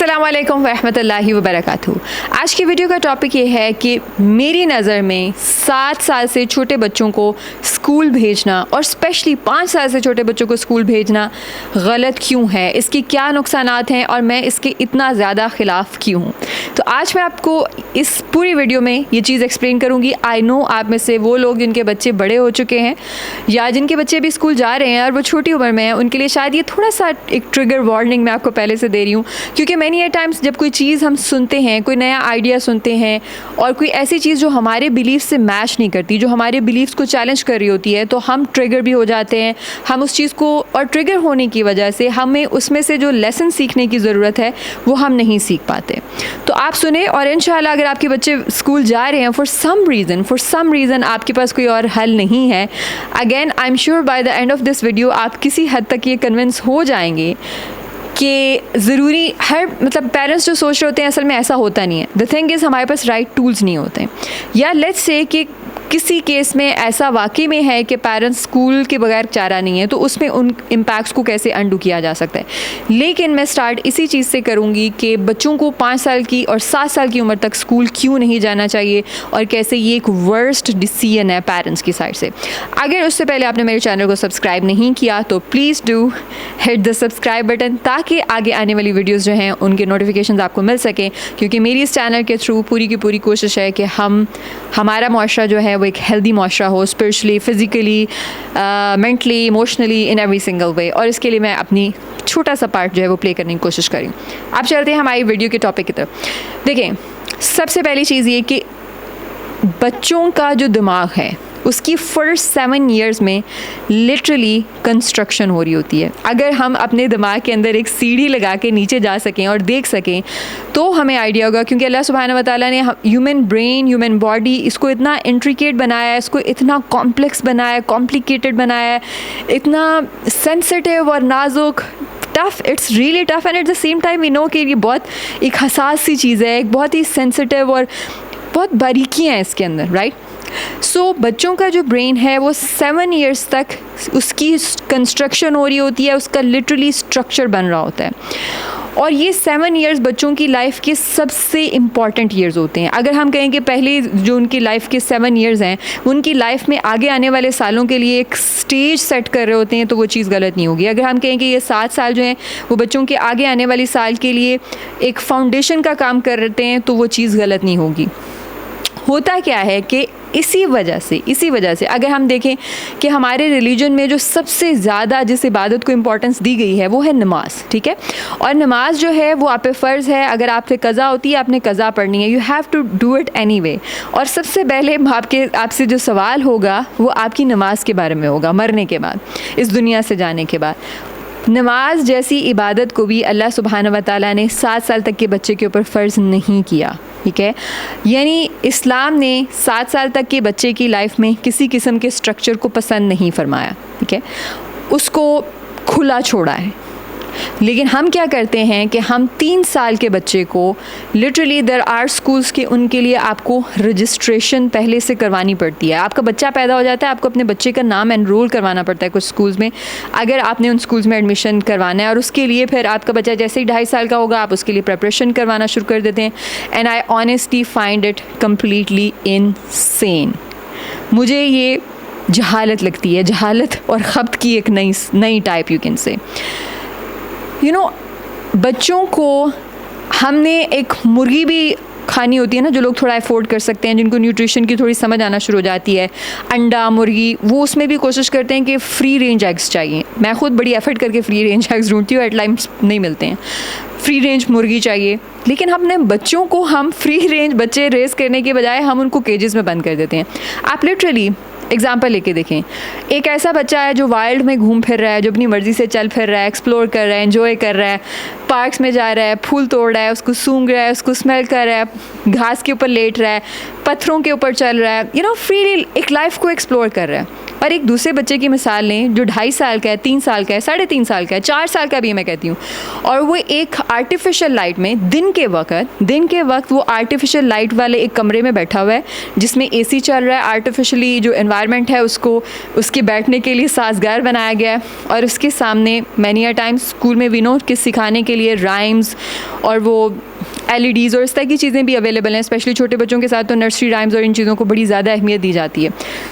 अस्सलामुअलैकुम वरहमतुल्लाहि वबरकातुहू। आज की वीडियो का टॉपिक ये है कि मेरी नज़र में 7 साल से छोटे बच्चों को स्कूल भेजना और स्पेशली 5 साल से छोटे बच्चों को स्कूल भेजना गलत क्यों है, इसके क्या नुकसानात हैं और मैं इसके इतना ज़्यादा ख़िलाफ़ क्यों हूँ। तो आज मैं आपको इस पूरी वीडियो में ये चीज़ एक्सप्लेन करूँगी। आई नो आप में से वो लोग जिनके बच्चे बड़े हो चुके हैं या जिनके बच्चे अभी स्कूल जा रहे हैं और वो छोटी उम्र में हैं, उनके लिए शायद ये थोड़ा सा एक ट्रिगर वार्निंग मैं आपको पहले से दे रही हूँ, क्योंकि मैनी ए टाइम्स जब कोई चीज़ हम सुनते हैं, कोई नया आइडिया सुनते हैं और कोई ऐसी चीज़ जो हमारे बिलीफ से मैच नहीं करती, जो हमारे बिलीफ्स को चैलेंज कर रही होती है, तो हम ट्रिगर भी हो जाते हैं। हम उस चीज़ को, और ट्रिगर होने की वजह से हमें उसमें से जो लेसन सीखने की ज़रूरत है वो हम नहीं सीख पाते। तो आप सुने, और इंशाल्लाह अगर आपके बच्चे स्कूल जा रहे हैं फॉर सम रीज़न आपके पास कोई और हल नहीं है, again I am sure by the end of this video आप किसी हद तक ये कन्विंस हो जाएंगे कि ज़रूरी हर पेरेंट्स जो सोच रहे होते हैं असल में ऐसा होता नहीं है। द थिंग इज़ हमारे पास राइट टूल्स नहीं होते हैं, या लेट्स से कि किसी केस में ऐसा वाकई में है कि पेरेंट्स स्कूल के बगैर चारा नहीं है, तो उसमें उन इम्पैक्ट्स को कैसे अंडू किया जा सकता है। लेकिन मैं स्टार्ट इसी चीज़ से करूँगी कि बच्चों को 5 साल की और 7 साल की उम्र तक स्कूल क्यों नहीं जाना चाहिए और कैसे ये एक वर्स्ट डिसीजन है पेरेंट्स की साइड से। अगर उससे पहले आपने मेरे चैनल को सब्सक्राइब नहीं किया तो please do hit the subscribe button, ताकि आगे आने वाली वीडियोज़ जो हैं उनके नोटिफिकेशन आपको मिल सकें, क्योंकि मेरी इस चैनल के थ्रू पूरी की पूरी कोशिश है कि हमारा मुआशरा जो है वो एक हेल्दी मुआशरा हो, spiritually, physically, mentally, emotionally, in every single way. और इसके लिए मैं अपनी छोटा सा पार्ट जो है वो प्ले करने की कोशिश करी। अब चलते हैं हमारी वीडियो के टॉपिक की तरफ। देखें, सबसे पहली चीज़ ये कि बच्चों का जो दिमाग है उसकी फ़र्स्ट 7 ईयर्स में लिटरली कंस्ट्रक्शन हो रही होती है। अगर हम अपने दिमाग के अंदर एक सीढ़ी लगा के नीचे जा सकें और देख सकें तो हमें आइडिया होगा, क्योंकि अल्लाह सुब्हानहू व तआला ने ह्यूमन ब्रेन, ह्यूमन बॉडी, इसको इतना इंट्रिकेट बनाया है, इसको इतना कॉम्प्लेक्स बनाया है, कॉम्प्लिकेटेड बनाया है, इतना सेंसिटिव और नाजुक, tough, it's really tough, and at the same time we know कि ये बहुत एक हसास सी चीज़ है, एक बहुत ही सेंसिटिव और बहुत बारीकियाँ हैं इसके अंदर, राइट। सो बच्चों का जो ब्रेन है वो 7 ईयर्स तक उसकी कंस्ट्रक्शन हो रही होती है, उसका लिटरली स्ट्रक्चर बन रहा होता है। और ये 7 ईयर्स बच्चों की लाइफ के सबसे इम्पॉर्टेंट ईयर्स होते हैं। अगर हम कहें कि पहले जो उनकी लाइफ के 7 ईयर्स हैं उनकी लाइफ में आगे आने वाले सालों के लिए एक स्टेज सेट कर रहे होते हैं, तो वो चीज़ गलत नहीं होगी। अगर हम कहें कि ये 7 साल जो हैं वो बच्चों के आगे आने वाली साल के लिए एक फाउंडेशन का काम कर रहे हैं, तो वो चीज़ गलत नहीं होगी। होता क्या है कि इसी वजह से अगर हम देखें कि हमारे रिलीजन में जो सबसे ज़्यादा जिस इबादत को इम्पोर्टेंस दी गई है वो है नमाज, ठीक है। और नमाज जो है वो आप पे फ़र्ज़ है, अगर आप पे कज़ा होती है आपने कज़ा पढ़नी है, you have to do it anyway. और सबसे पहले आपसे जो सवाल होगा वो आपकी नमाज के बारे में होगा, मरने के बाद, इस दुनिया से जाने के बाद। नमाज जैसी इबादत को भी अल्लाह सुब्हानहू व तआला ने 7 साल तक के बच्चे के ऊपर फ़र्ज़ नहीं किया, ठीक है। यानी इस्लाम ने 7 साल तक के बच्चे की लाइफ में किसी किस्म के स्ट्रक्चर को पसंद नहीं फरमाया, ठीक है, उसको खुला छोड़ा है। लेकिन हम क्या करते हैं कि हम 3 साल के बच्चे को लिटरली देयर आर स्कूल्स के उनके लिए आपको रजिस्ट्रेशन पहले से करवानी पड़ती है। आपका बच्चा पैदा हो जाता है, आपको अपने बच्चे का नाम एनरोल करवाना पड़ता है कुछ स्कूल्स में, अगर आपने उन स्कूल्स में एडमिशन करवाना है। और उसके लिए फिर आपका बच्चा जैसे ही 2.5 साल का होगा आप उसके लिए प्रिपरेशन करवाना शुरू कर देते हैं। And I honestly find it completely insane. मुझे ये जहालत लगती है, जहालत और खब्त की एक नई type you can say. You know, बच्चों को हमने एक मुर्गी भी खानी होती है ना, जो लोग थोड़ा अफोर्ड कर सकते हैं, जिनको न्यूट्रिशन की थोड़ी समझ आना शुरू हो जाती है, अंडा, मुर्गी, वो उसमें भी कोशिश करते हैं कि फ्री रेंज एग्स चाहिए। मैं खुद बड़ी एफर्ट करके फ्री रेंज एग्स ढूंढती हूँ, एट टाइम्स नहीं मिलते हैं, फ्री रेंज मुर्गी चाहिए। लेकिन अपने बच्चों को हम फ्री रेंज बच्चे रेस करने के बजाय हम उनको केजेस में बंद कर देते हैं। आप लिटरली एग्जाम्पल लेके देखें, एक ऐसा बच्चा है जो वाइल्ड में घूम फिर रहा है, जो अपनी मर्ज़ी से चल फिर रहा है, एक्सप्लोर कर रहा है, एंजॉय कर रहा है, पार्क्स में जा रहा है, फूल तोड़ रहा है, उसको सूंघ रहा है, उसको स्मेल कर रहा है, घास के ऊपर लेट रहा है, पत्थरों के ऊपर चल रहा है, यू नो, फ्रीली एक लाइफ को एक्सप्लोर कर रहा है। और एक दूसरे बच्चे की मिसाल लें जो 2.5 साल का है, 3 साल का है, 3.5 साल का है, 4 साल का भी मैं कहती हूँ, और वो एक आर्टिफिशियल लाइट में दिन के वक्त वो आर्टिफिशियल लाइट वाले एक कमरे में बैठा हुआ है जिसमें एसी चल रहा है, आर्टिफिशियली जो एनवायरनमेंट है उसको उसके बैठने के लिए साजगार बनाया गया है, और उसके सामने मैनी अ टाइम्स स्कूल में विनोद के सिखाने के लिए राइम्स और वो LEDs और इस तरह की चीज़ें भी अवेलेबल हैं। स्पेशली छोटे बच्चों के साथ तो नर्सरी राइम्स और इन चीज़ों को बड़ी ज़्यादा अहमियत दी जाती है।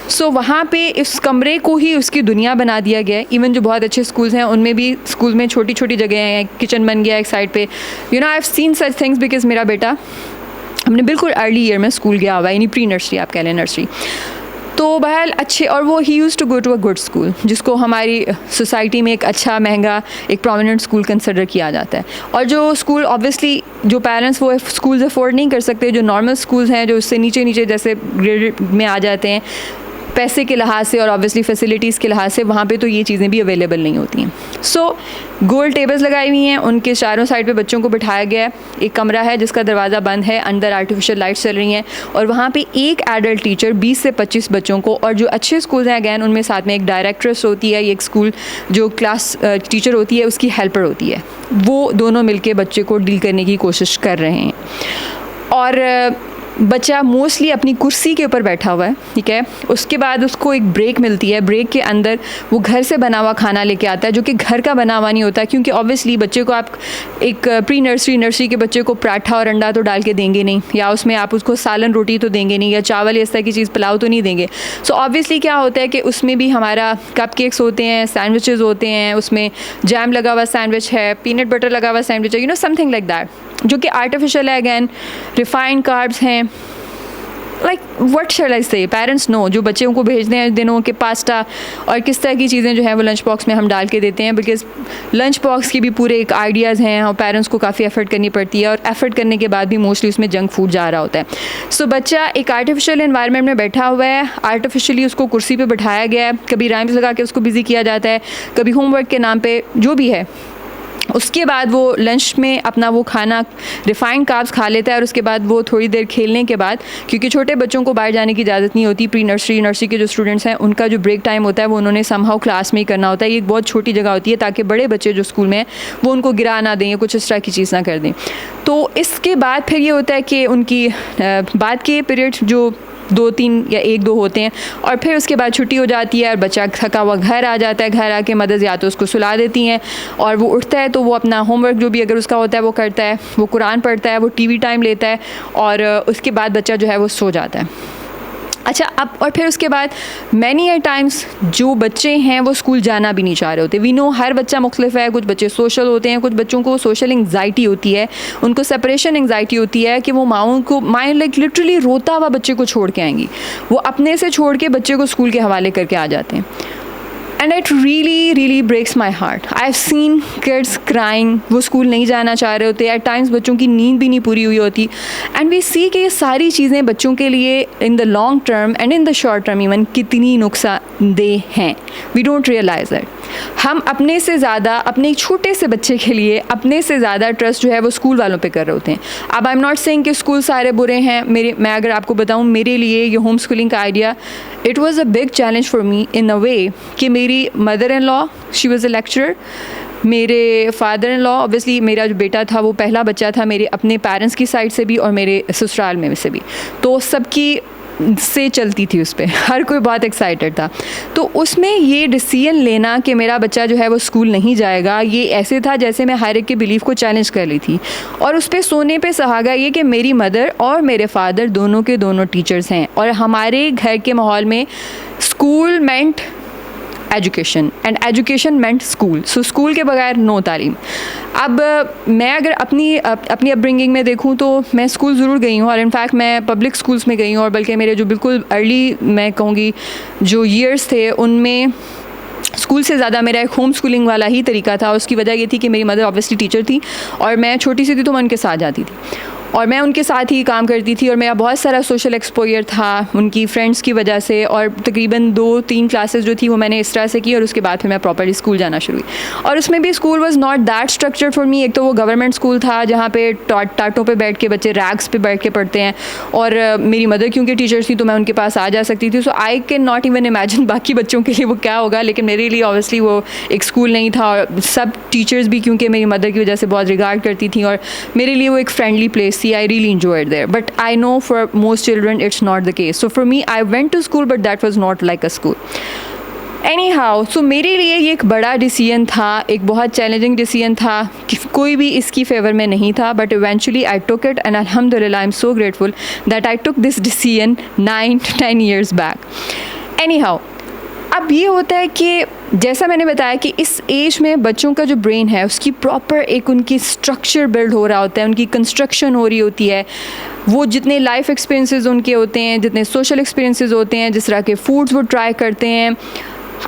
सो वहाँ पे इस कमरे को ही उसकी दुनिया बना दिया गया है। इवन जो बहुत अच्छे स्कूल्स हैं उनमें भी स्कूल में छोटी छोटी जगह हैं, किचन बन गया एक साइड पे, आई have scene such things because मेरा बेटा हमने बिल्कुल अर्ली ईयर में स्कूल गया हुआ है, यानी प्री नर्सरी आप कह लें, नर्सरी। तो बहरहाल अच्छे, और वो ही use to go to a good school जिसको हमारी सोसाइटी में एक अच्छा महंगा एक प्रोमिनेंट स्कूल कंसिडर किया जाता है। और जो स्कूल ऑब्वियसली जो पेरेंट्स वो स्कूल्स अफोर्ड नहीं कर सकते, जो नॉर्मल स्कूल्स हैं जो उससे नीचे नीचे जैसे ग्रेड में आ जाते हैं पैसे के लिहाज से और ऑब्वियसली फैसिलिटीज़ के लिहाज से, वहाँ पे तो ये चीज़ें भी अवेलेबल नहीं होती हैं। सो गोल टेबल्स लगाई हुई हैं, उनके चारों साइड पे बच्चों को बिठाया गया है। एक कमरा है जिसका दरवाज़ा बंद है, अंदर आर्टिफिशियल लाइट्स चल रही हैं, और वहाँ पे एक एडल्ट टीचर 20 से 25 बच्चों को, और जो अच्छे स्कूल हैं अगैन उनमें साथ में एक डायरेक्ट्रेस होती है, एक स्कूल जो क्लास टीचर होती है उसकी हेल्पर होती है, वो दोनों मिलके बच्चे को डील करने की कोशिश कर रहे हैं। और बच्चा मोस्टली अपनी कुर्सी के ऊपर बैठा हुआ है, ठीक है। उसके बाद उसको एक ब्रेक मिलती है, ब्रेक के अंदर वो घर से बना हुआ खाना लेके आता है जो कि घर का बना हुआ नहीं होता, क्योंकि ऑब्वियसली बच्चे को आप एक प्री नर्सरी के बच्चे को पराठा और अंडा तो डाल के देंगे नहीं, या उसमें आप उसको सालन रोटी तो देंगे नहीं, या चावल इस तरह की चीज़ पुलाव तो नहीं देंगे। सो ऑब्वियसली क्या होता है कि उसमें भी हमारा कपकेक्स होते हैं, सैंडविचेस होते हैं, उसमें जैम लगा हुआ सैंडविच है, पीनट बटर लगा हुआ सैंडविच है, समथिंग लाइक दैट, जो कि आर्टिफिशियल है, अगैन रिफाइंड कार्ब्स हैं। लाइक व्हाट शैल आई से, पेरेंट्स नो जो बच्चों को भेजते हैं दिनों के पास्ता और किस तरह की चीज़ें जो है वो लंच बॉक्स में हम डाल के देते हैं, बिकॉज लंच बॉक्स की भी पूरे एक आइडियाज़ हैं और पेरेंट्स को काफ़ी एफर्ट करनी पड़ती है, और एफर्ट करने के बाद भी मोस्टली उसमें जंक फूड जा रहा होता है। सो बच्चा एक आर्टिफिशियल एनवायरनमेंट में बैठा हुआ है, आर्टिफिशियली उसको कुर्सी पर बैठाया गया है, कभी राइम्स लगा के उसको बिजी किया जाता है, कभी होमवर्क के नाम पर जो भी है। उसके बाद वो लंच में अपना वो खाना रिफाइंड कार्ब्स खा लेता है, और उसके बाद वो थोड़ी देर खेलने के बाद, क्योंकि छोटे बच्चों को बाहर जाने की इजाज़त नहीं होती, प्री नर्सरी के जो स्टूडेंट्स हैं उनका जो ब्रेक टाइम होता है वो उन्होंने समहाउ क्लास में ही करना होता है। ये एक बहुत छोटी जगह होती है ताकि बड़े बच्चे जो स्कूल में हैं वो उनको गिरा ना दें या कुछ इस तरह की चीज़ ना कर दें। तो इसके बाद फिर ये होता है कि उनकी बाद के पीरियड जो 2-3 या 1-2 होते हैं, और फिर उसके बाद छुट्टी हो जाती है और बच्चा थका हुआ घर आ जाता है। घर आके मदर्स या तो उसको सुला देती हैं, और वो उठता है तो वो अपना होमवर्क जो भी अगर उसका होता है वो करता है, वो कुरान पढ़ता है, वो टीवी टाइम लेता है, और उसके बाद बच्चा जो है वो सो जाता है। अच्छा, अब और फिर उसके बाद मैनी अ टाइम्स जो बच्चे हैं वो स्कूल जाना भी नहीं चाह रहे होते। वी नो हर बच्चा मुख्तलिफ है, कुछ बच्चे सोशल होते हैं, कुछ बच्चों को सोशल एंग्जाइटी होती है, उनको सेपरेशन एंग्जाइटी होती है कि वो माँ लाइक लिटरली रोता हुआ बच्चे को छोड़ के आएंगी, वो अपने से छोड़ के बच्चे को स्कूल के हवाले करके आ जाते हैं। And it really breaks my heart. I have seen kids crying, वो स्कूल नहीं जाना चाह रहे होते, एट टाइम्स बच्चों की नींद भी नहीं पूरी हुई होती, एंड वी सी कि ये सारी चीज़ें बच्चों के लिए in the long term and in the short term even कितनी नुकसानदेह हैं। We don't realize it. हम अपने से ज़्यादा अपने एक छोटे से बच्चे के लिए अपने से ज़्यादा ट्रस्ट जो है वो स्कूल वालों पे कर रहे होते हैं। अब आई एम नॉट सेइंग कि स्कूल सारे बुरे हैं। मैं अगर आपको बताऊँ, मेरे लिए ये होम स्कूलिंग का idea it was a big challenge for me in a way कि मेरी mother in law she was a lecturer, मेरे फादर इन लॉ ऑब्वियसली मेरा जो बेटा था वो पहला बच्चा था मेरे अपने पेरेंट्स की साइड से भी और मेरे ससुराल में से भी, तो सबकी से चलती थी उस पर, हर कोई बहुत एक्साइटेड था। तो उसमें ये डिसीजन लेना कि मेरा बच्चा जो है वो स्कूल नहीं जाएगा, ये ऐसे था जैसे मैं हर एक के बिलीफ को चैलेंज कर ली थी। और उस पर सोने पे सहागा ये कि मेरी मदर और मेरे फादर दोनों के दोनों टीचर्स हैं, और हमारे घर के माहौल में school meant education and education meant school. So school के बगैर नो तालीम। अब मैं अगर अपनी अपब्रिंगिंग में देखूं तो मैं स्कूल ज़रूर गई हूं, और इनफैक्ट मैं पब्लिक स्कूल्स में गई हूं, और बल्कि मेरे जो बिल्कुल अर्ली मैं कहूँगी जो ईयर्स थे उनमें स्कूल से ज़्यादा मेरा एक होम स्कूलिंग वाला ही तरीका था। उसकी वजह ये थी कि मेरी मदर ऑब्वियसली टीचर थी और मैं छोटी सी थी तो मैं उनके साथ जाती थी। और मैं उनके साथ ही काम करती थी और मेरा बहुत सारा सोशल एक्सपोजर था उनकी फ्रेंड्स की वजह से, और तकरीबन 2-3 क्लासेस जो थी वो मैंने इस तरह से की, और उसके बाद फिर मैं प्रॉपरली स्कूल जाना शुरू हुई। और उसमें भी school was not that structured for me. एक तो वो गवर्नमेंट स्कूल था जहाँ पे टाटों पे बैठ के बच्चे रैक्स पे बैठ के पढ़ते हैं, और मेरी मदर क्योंकि टीचर्स थी तो मैं उनके पास आ जा सकती थी। So I can not even imagine बाकी बच्चों के लिए वो क्या होगा, लेकिन मेरे लिए ऑब्वियसली वो एक स्कूल नहीं था। और सब टीचर्स भी क्योंकि मेरी मदर की वजह से बहुत रिगार्ड करती थी, और मेरे लिए वो एक फ्रेंडली प्लेस थी। I really enjoyed there, but I know for most children it's not the case. So for me, I went to school, but that was not like a school. Anyhow, so मेरे लिए ये एक बड़ा decision था, एक बहुत challenging decision था कि कोई भी इसकी फेवर में नहीं था, but eventually I took it and अल्हम्दुलिल्लाह I am so grateful that I took this decision 9-10 years back. Anyhow, अब ये होता है कि जैसा मैंने बताया कि इस एज में बच्चों का जो ब्रेन है उसकी प्रॉपर एक उनकी स्ट्रक्चर बिल्ड हो रहा होता है, उनकी कंस्ट्रक्शन हो रही होती है। वो जितने लाइफ एक्सपीरियंसेस उनके होते हैं, जितने सोशल एक्सपीरियंसेस होते हैं, जिस तरह के फूड्स वो ट्राई करते हैं,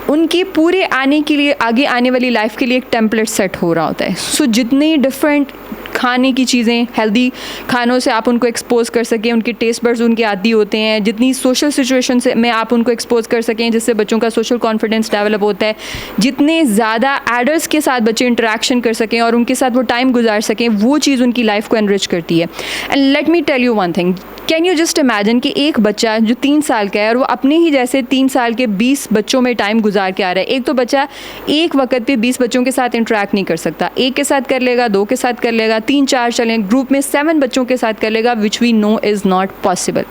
उनकी पूरे आने के लिए, आगे आने वाली लाइफ के लिए एक टेम्पलेट सेट हो रहा होता है। सो जितनी डिफरेंट खाने की चीज़ें, हेल्दी खानों से आप उनको एक्सपोज कर सकें, उनके टेस्ट बड्स उनके आदी होते हैं, जितनी सोशल सिचुएशन से में आप उनको एक्सपोज कर सकें जिससे बच्चों का सोशल कॉन्फिडेंस डेवलप होता है, जितने ज़्यादा एडल्ट्स के साथ बच्चे इंटरेक्शन कर सकें और उनके साथ वो टाइम गुजार सकें, वो चीज़ उनकी लाइफ को एनरिच करती है। And let me tell you one thing, can you just imagine कि एक बच्चा जो 3 साल का है और वो अपने ही जैसे 3 साल के 20 बच्चों में टाइम गुजार के आ रहा है। एक तो बच्चा एक वक्त पे 20 बच्चों के साथ इंटरेक्ट नहीं कर सकता, एक के साथ कर लेगा, 2 के साथ कर लेगा, 3-4 चलें, ग्रुप में 7 बच्चों के साथ कर लेगा, which we know is not possible.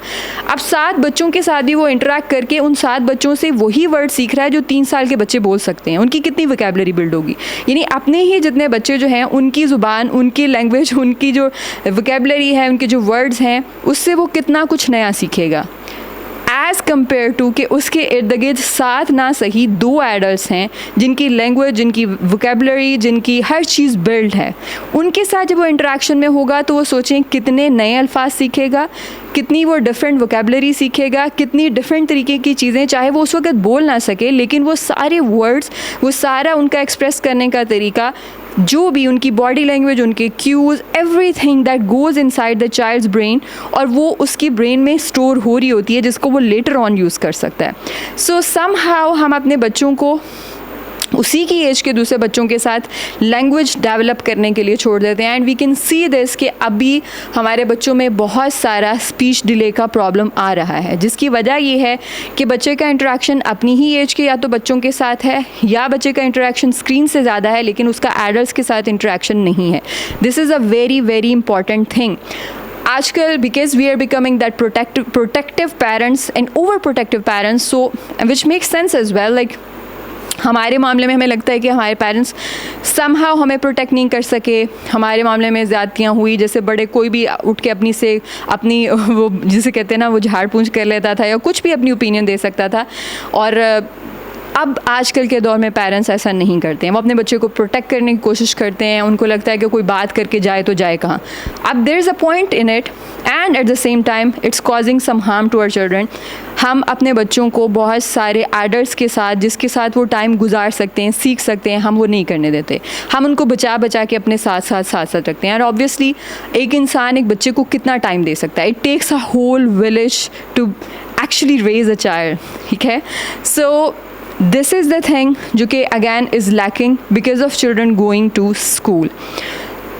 अब 7 बच्चों के साथ भी वो इंटरेक्ट करके उन 7 बच्चों से वही वर्ड सीख रहा है जो 3 साल के बच्चे बोल सकते हैं। उनकी कितनी वोकैबुलरी बिल्ड होगी, यानी अपने ही जितने बच्चे जो हैं उनकी ज़ुबान, उनकी लैंग्वेज, उनकी जो वोकैबुलरी है, उनके जो वर्ड्स हैं, उससे वो कितना कुछ नया सीखेगा एज़ कम्पेयर टू कि उसके इर्द गिर्द 7 ना सही 2 एडल्ट्स हैं जिनकी लैंग्वेज, जिनकी वोकैबुलरी, जिनकी हर चीज़ बिल्ड है। उनके साथ जब वो इंटरेक्शन में होगा तो वो सोचें कितने नए अल्फाज सीखेगा, कितनी वो डिफरेंट वोकैबुलरी सीखेगा, कितनी डिफरेंट तरीके की चीज़ें, चाहे वो उस वक्त बोल ना सके, लेकिन वो सारे वर्ड्स, वो सारा उनका एक्सप्रेस करने का तरीका, जो भी उनकी बॉडी लैंग्वेज, उनके cues, everything that goes inside the child's brain, और वो उसकी ब्रेन में स्टोर हो रही होती है जिसको वो लेटर ऑन यूज़ कर सकता है। सो समहाउ हम अपने बच्चों को उसी की एज के दूसरे बच्चों के साथ लैंग्वेज डेवलप करने के लिए छोड़ देते हैं। And we can see this कि अभी हमारे बच्चों में बहुत सारा स्पीच डिले का प्रॉब्लम आ रहा है, जिसकी वजह ये है कि बच्चे का इंटरेक्शन अपनी ही एज के या तो बच्चों के साथ है, या बच्चे का इंटरेक्शन स्क्रीन से ज़्यादा है लेकिन उसका एडल्ट्स के साथ इंटरेक्शन नहीं है। This is a very very important thing आजकल, because we are becoming that protective parents and over protective parents, so which makes sense as well. Like हमारे मामले में हमें लगता है कि हमारे पेरेंट्स समहाउ हमें प्रोटेक्ट नहीं कर सके, हमारे मामले में ज़्यादतियाँ हुई, जैसे बड़े कोई भी उठ के अपनी वो जिसे कहते हैं ना, वो झाड़ पूंछ कर लेता था या कुछ भी अपनी ओपिनियन दे सकता था। और अब आजकल के दौर में पेरेंट्स ऐसा नहीं करते हैं, वो अपने बच्चे को प्रोटेक्ट करने की कोशिश करते हैं। उनको लगता है कि कोई बात करके जाए तो जाए कहाँ। अब there is a point in it and at the same time it's causing some harm to our children. हम अपने बच्चों को बहुत सारे एडल्ट्स के साथ, जिसके साथ वो टाइम गुजार सकते हैं, सीख सकते हैं, हम वो नहीं करने देते। हम उनको बचा बचा के अपने साथ साथ रखते हैं। और ऑब्वियसली एक इंसान एक बच्चे को कितना टाइम दे सकता है? It takes a whole village to actually raise a child, ठीक है? So this is the thing जो कि again is lacking because of children going to school.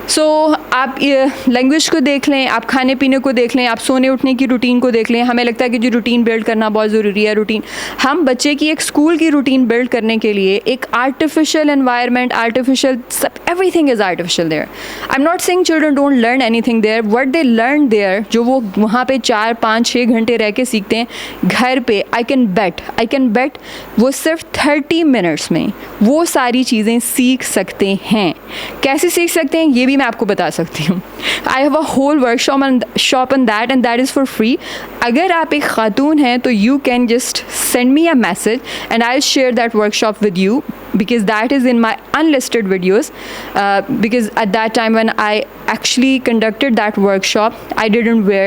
So आप लैंग्वेज को देख लें, आप खाने पीने को देख लें, आप सोने उठने की रूटीन को देख लें। हमें लगता है कि जो रूटीन बिल्ड करना बहुत ज़रूरी है। रूटीन, हम बच्चे की एक स्कूल की रूटीन बिल्ड करने के लिए एक आर्टिफिशियल एनवायरनमेंट, आर्टिफिशियल सब, everything is artificial there. I am not saying children don't learn anything there, what they learn there, जो वो वहाँ पे 4, 5, 6 घंटे रह के सीखते हैं, घर पे आई कैन बेट वो सिर्फ 30 मिनट्स में वो सारी चीज़ें सीख सकते हैं। कैसे सीख सकते हैं ये भी मैं आपको बता सकती हूँ। I have a whole workshop on that and that is for free. अगर आप एक खातून हैं तो you can just send me a message and I will share that workshop with you, because that is in my unlisted videos, because at that time when I actually conducted that workshop I didn't wear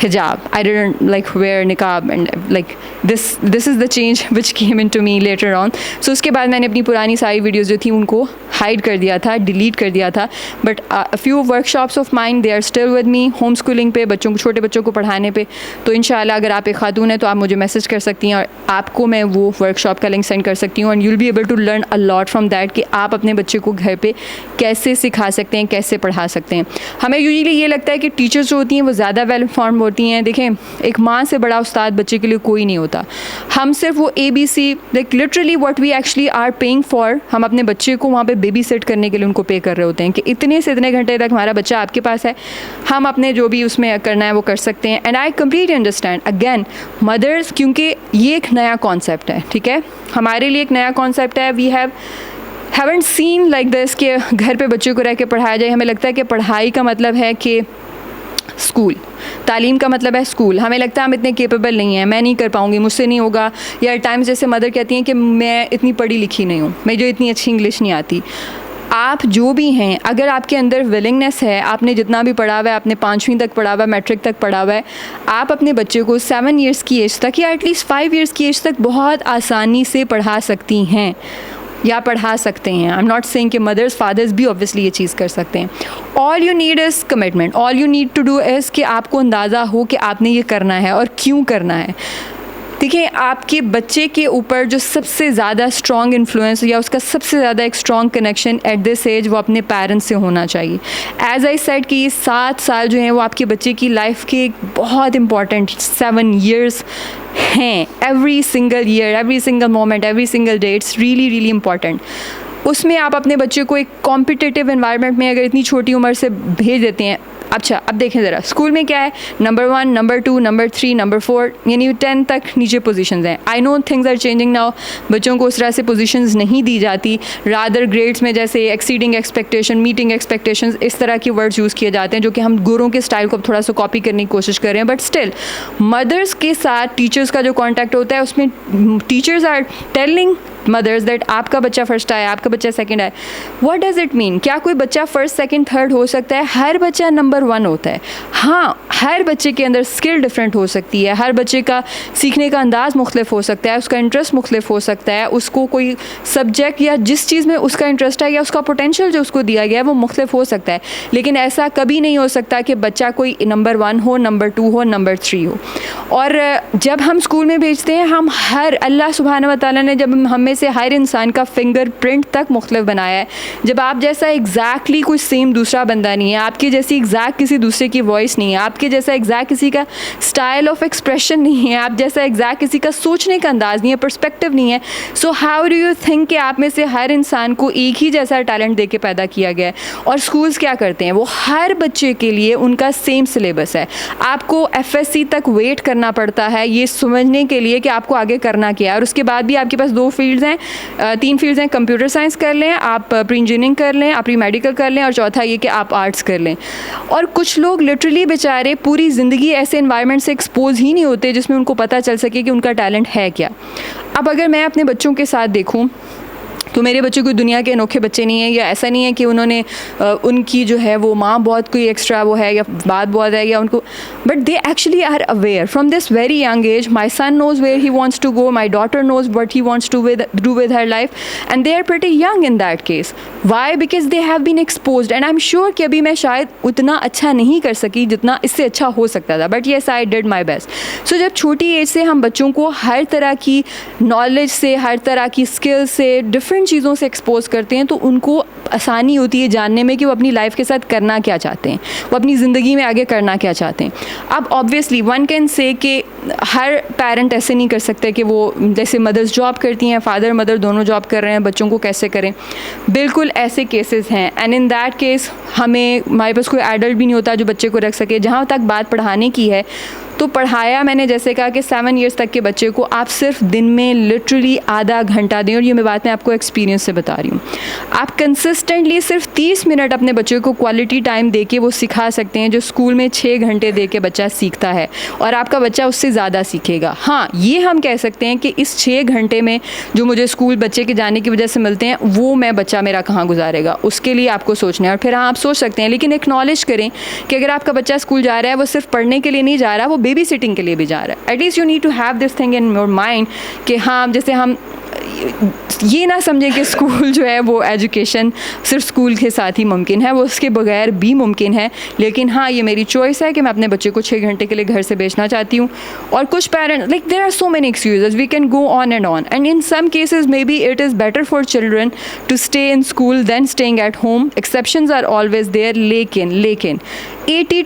hijab. I didn't like wear niqab and like this is the change which came into me later on. So उसके बाद मैंने अपनी पुरानी सारी videos जो थी उनको hide कर दिया था, डिलीट कर दिया था. But a few workshops of mine they are still with me, home schooling पे, बच्चों को, छोटे बच्चों को पढ़ाने पे. तो इंशाल्लाह अगर आप एक खातून हैं तो आप मुझे मैसेज कर सकती हैं और आपको मैं वो वर्कशॉप का लिंक सेंड कर सकती हूँ. And you will be able to learn a lot from that कि आप अपने बच्चे को घर पे कैसे सिखा सकते हैं, कैसे पढ़ा सकते हैं. हमें यूजुअली ये लगता है कि टीचर्स जो होती हैं वो ज़्यादा वेल इन्फॉर्म होती हैं. देखें, एक माँ से बड़ा उस्ताद बच्चे के लिए कोई नहीं होता. हम सिर्फ वो ABC like literally what we actually are paying for, हम अपने बच्चे को वहाँ पे बेबी सिट करने के लिए उनको पे कर रहे होते हैं कि इतने से इतने घंटे तक हमारा बच्चा आपके पास है, हम अपने जो भी उसमें करना है वो कर सकते हैं. And I completely understand again mothers, क्योंकि ये एक नया कॉन्सेप्ट है. ठीक है, हमारे लिए एक नया कॉन्सेप्ट है. We haven't seen like this कि घर पे बच्चों को रह के पढ़ाया जाए. हमें लगता है कि पढ़ाई का मतलब है कि स्कूल, तालीम का मतलब है स्कूल. हमें लगता है हम इतने केपेबल नहीं हैं, मैं नहीं कर पाऊँगी, मुझसे नहीं होगा. या टाइम्स जैसे मदर कहती हैं कि मैं इतनी पढ़ी लिखी नहीं हूँ, मुझे इतनी अच्छी इंग्लिश नहीं आती. आप जो भी हैं, अगर आपके अंदर विलिंगनेस है, आपने जितना भी पढ़ा हुआ है, आपने 5वीं तक पढ़ा हुआ है, मैट्रिक तक पढ़ा हुआ है, आप अपने बच्चे को 7 ईयर्स की एज तक या एटलीस्ट 5 ईयर्स की एज तक बहुत आसानी से पढ़ा सकती हैं या पढ़ा सकते हैं. आई एम नॉट सेइंग कि मदर्स फादर्स भी ऑब्वियसली ये चीज़ कर सकते हैं. All you need is commitment. All you need to do is कि आपको अंदाज़ा हो कि आपने ये करना है और क्यों करना है. देखिए, आपके बच्चे के ऊपर जो सबसे ज़्यादा स्ट्रॉन्ग इन्फ्लुएंस या उसका सबसे ज़्यादा एक strong connection at this age वो अपने पेरेंट्स से होना चाहिए. एज आई सेड कि ये 7 साल जो हैं वो आपके बच्चे की लाइफ के एक बहुत इंपॉर्टेंट 7 years हैं. Every single year, every single moment, every single day, it's really really important. उसमें आप अपने बच्चे को एक कॉम्पिटिटिव एनवायरनमेंट में अगर इतनी छोटी उम्र से भेज देते हैं. अच्छा, अब देखें ज़रा, स्कूल में क्या है, नंबर 1, नंबर 2, नंबर 3, नंबर 4, यानी 10 तक नीचे पोजीशंस हैं. I know things are changing now. बच्चों को उस तरह से पोजीशंस नहीं दी जाती. रादर ग्रेड्स में जैसे एक्सीडिंग एक्सपेक्टेशन, मीटिंग एक्सपेक्टेशंस, इस तरह के वर्ड्स यूज़ किए जाते हैं जो कि हम गोरों के स्टाइल को थोड़ा सा कॉपी करने की कोशिश कर रहे हैं. बट स्टिल मदर्स के साथ टीचर्स का जो कॉन्टैक्ट होता है उसमें teachers are telling mothers that आपका बच्चा फर्स्ट आया, आपका बच्चा सेकंड आया. What does it mean? क्या कोई बच्चा फर्स्ट, सेकंड, थर्ड हो सकता है? हर बच्चा नंबर 1 होता है. हाँ, हर बच्चे के अंदर स्किल डिफरेंट हो सकती है, हर बच्चे का सीखने का अंदाज़ मुख्तलिफ हो सकता है, उसका इंटरेस्ट मुख्तलिफ हो सकता है, उसको कोई सब्जेक्ट या जिस चीज़ में उसका इंटरेस्ट है या उसका पोटेंशियल जो उसको दिया गया है वो मुख्तलिफ हो सकता है. लेकिन ऐसा कभी नहीं हो सकता कि बच्चा कोई नंबर 1 हो, नंबर 2 हो, नंबर 3 हो. और जब हम स्कूल में भेजते हैं, हम हर अल्लाह सुब्हानहू व तआला ने जब हम में से हर इंसान का फिंगरप्रिंट तक मुख्तलिफ बनाया है. जब आप जैसा एग्जैक्टली कोई सेम दूसरा बंदा नहीं है, आपकी जैसी एग्जैक्ट किसी दूसरे की वॉइस नहीं है, आपके जैसा एग्जैक्ट किसी का स्टाइल ऑफ एक्सप्रेशन नहीं है, आप जैसा एग्जैक्ट किसी का सोचने का अंदाज़ नहीं है, पर्सपेक्टिव नहीं है. So how do you think कि आप में से हर इंसान को एक ही जैसा टैलेंट दे के पैदा किया गया है? और स्कूल्स क्या करते हैं, वो हर बच्चे के लिए उनका सेम सिलेबस है. आपको FSC तक वेट करना पड़ता है ये समझने के लिए कि आपको आगे करना क्या है. और उसके बाद भी आपके पास 2 फील्ड्स हैं, 3 फील्ड्स हैं. कंप्यूटर साइंस कर लें आप, प्री इंजीनियरिंग कर लें आप, प्री मेडिकल कर लें, और चौथा ये कि आप आर्ट्स कर लें. और कुछ लोग लिटरली बेचारे पूरी ज़िंदगी ऐसे एनवायरनमेंट से एक्सपोज ही नहीं होते जिसमें उनको पता चल सके कि उनका टैलेंट है क्या. अब अगर मैं अपने बच्चों के साथ देखूँ तो मेरे बच्चे कोई दुनिया के अनोखे बच्चे नहीं हैं, या ऐसा नहीं है कि उन्होंने उनकी जो है वो माँ बहुत कोई एक्स्ट्रा वो है या बात बहुत है या उनको, but they actually are aware from this very young age. My son knows where he wants to go, my daughter knows what he wants to do with her life, and they are pretty young in that case. Why? Because they have been exposed. And I am sure कि अभी मैं शायद उतना अच्छा नहीं कर सकी जितना इससे अच्छा हो सकता था, but yes I did my best. So जब छोटी एज से हम बच्चों को हर तरह की नॉलेज से, हर तरह की स्किल से, डिफरेंट चीज़ों से एक्सपोज करते हैं, तो उनको आसानी होती है जानने में कि वो अपनी लाइफ के साथ करना क्या चाहते हैं, वो अपनी ज़िंदगी में आगे करना क्या चाहते हैं. अब ऑब्वियसली वन कैन से कि हर पेरेंट ऐसे नहीं कर सकते कि वो जैसे मदर्स जॉब करती हैं, फादर मदर दोनों जॉब कर रहे हैं, बच्चों को कैसे करें. बिल्कुल ऐसे केसेस हैं. एंड इन दैट केस हमारे पास कोई एडल्ट भी नहीं होता जो बच्चे को रख सके. जहाँ तक बात पढ़ाने की है, तो पढ़ाया मैंने जैसे कहा कि 7 ईयर्स तक के बच्चे को आप सिर्फ दिन में लिटरली आधा घंटा दें, और ये बात मैं आपको एक्सपीरियंस से बता रही हूँ। आप कंसिस्टेंटली सिर्फ 30 मिनट अपने बच्चे को क्वालिटी टाइम दे के वो सिखा सकते हैं जो स्कूल में 6 घंटे दे के बच्चा सीखता है, और आपका बच्चा उससे ज़्यादा सीखेगा। हाँ, ये हम कह सकते हैं कि इस 6 घंटे में जो मुझे स्कूल बच्चे के जाने की वजह से मिलते हैं वो मैं बच्चा मेरा कहाँ गुजारेगा, उसके लिए आपको सोचना है। और फिर हाँ, आप सोच सकते हैं, लेकिन एक्नॉलेज करें कि अगर आपका बच्चा स्कूल जा रहा है वो सिर्फ पढ़ने के लिए नहीं जा रहा, वो बेबी सिटिंग के लिए भी जा रहा है। At least you need to have this thing in your mind कि हाँ, जैसे हम ये ना समझें कि स्कूल जो है वो एजुकेशन सिर्फ स्कूल के साथ ही मुमकिन है, वो उसके बगैर भी मुमकिन है। लेकिन हाँ, ये मेरी चॉइस है कि मैं अपने बच्चे को 6 घंटे के लिए घर से भेजना चाहती हूँ। और कुछ parents, like there are so many excuses, we can go on and in some cases maybe it is better for children to stay in school than staying at home. Exceptions are always there, लेकिन 80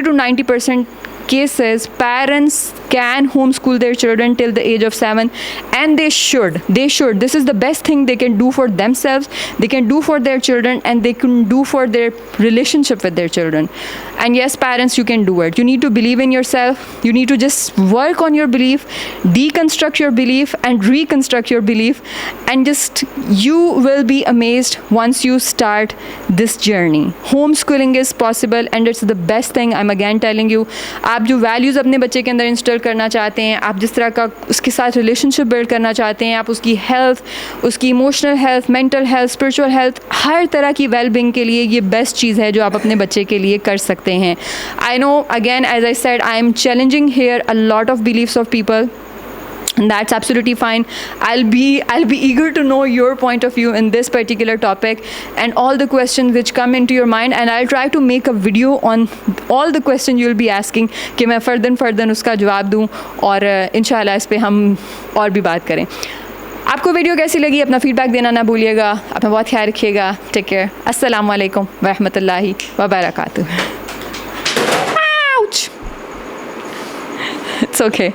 to 90% cases parents can homeschool their children till the age of 7, and they should. This is the best thing they can do for themselves, they can do for their children, and they can do for their relationship with their children. And yes, parents, you can do it. You need to believe in yourself. You need to just work on your belief, deconstruct your belief and reconstruct your belief, and just you will be amazed once you start this journey. Homeschooling is possible and it's the best thing. I'm again telling you, आप जो values अपने बच्चे के अंदर install करना चाहते हैं, आप जिस तरह का उसके साथ रिलेशनशिप बिल्ड करना चाहते हैं, आप उसकी हेल्थ, उसकी emotional health, mental health, spiritual health, हर तरह की वेलबींग के लिए ये बेस्ट चीज़ है जो आप अपने बच्चे के लिए कर सकते हैं। I know, again as I said, I am challenging here a lot of believes of people, and that's absolutely fine. I'll be eager to know your point of view in this particular topic and all the questions which come into your mind, and I'll try to make a video on all the questions you'll be asking कि मैं further उसका जवाब दूँ, और इंशाल्लाह इस पे हम और भी बात करें। आपको वीडियो कैसी लगी अपना फीडबैक देना ना भूलिएगा। अपना बहुत ख्याल रखिएगा। Take care. अस्सलाम वालेकुम रहमतुल्लाहि व बरकातुहू। Ouch! It's okay.